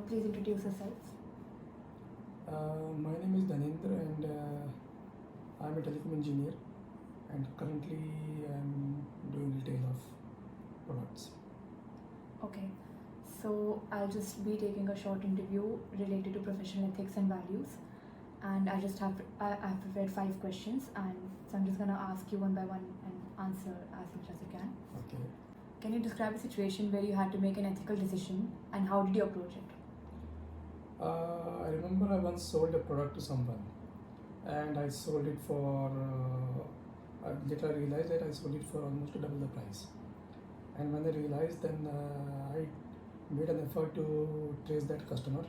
please introduce yourself. My name is Dhanendra and I'm a telecom engineer and currently I'm doing retail of products. Okay, so I'll just be taking a short interview related to professional ethics and values, and I've prepared 5 questions, and so I'm just gonna ask you one by one and answer as much as you can. Okay. Can you describe a situation where you had to make an ethical decision and how did you approach it? I remember I once sold a product to someone and I sold it for, later I realized that I sold it for almost double the price. And when I realized, then I made an effort to trace that customer,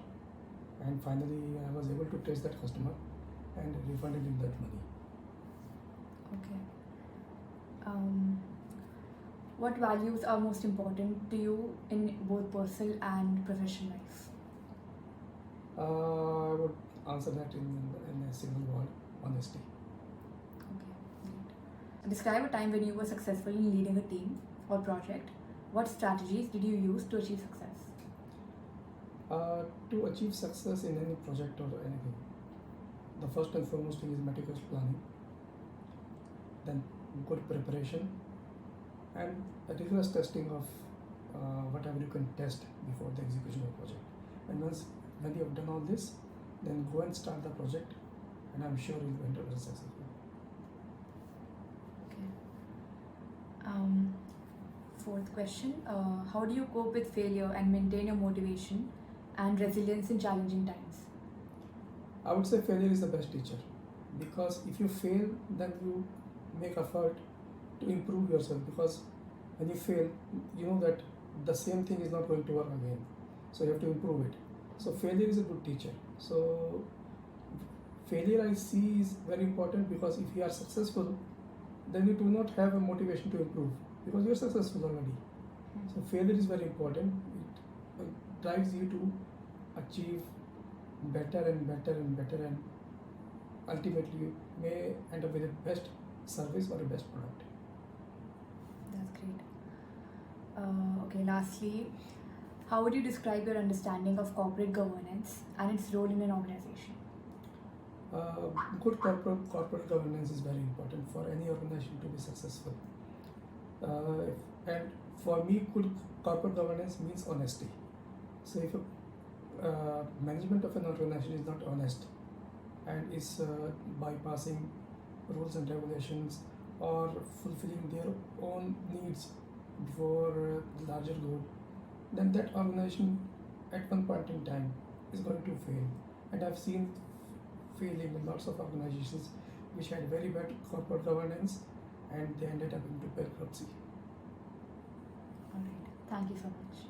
and finally I was able to trace that customer and refunded him that money. Okay. What values are most important to you in both personal and professional life? I would answer that in a single word: honesty. Okay, great. Describe a time when you were successful in leading a team or project. What strategies did you use to achieve success? To achieve success in any project or anything, the first and foremost thing is meticulous planning, then good preparation, and a rigorous testing of whatever you can test before the execution of the project. And when you have done all this, then go and start the project, and I'm sure you'll end up very successful. Okay. Fourth question, how do you cope with failure and maintain your motivation and resilience in challenging times? I would say failure is the best teacher, because if you fail, then you make effort to improve yourself, because when you fail, you know that the same thing is not going to work again, so you have to improve it. So failure is a good teacher. So failure I see is very important, because if you are successful, then you do not have a motivation to improve because you are successful already. So failure is very important. It drives you to achieve better and better and better, and ultimately you may end up with a best service or a best product. That's great. Okay, lastly, how would you describe your understanding of corporate governance and its role in an organization? Good corporate governance is very important for any organization to be successful. And for me, good corporate governance means honesty. So if management of an organization is not honest and is bypassing rules and regulations or fulfilling their own needs before the larger good, then that organization at one point in time is going to fail. And I've seen failing in lots of organizations which had very bad corporate governance and they ended up into bankruptcy. All right. Thank you so much.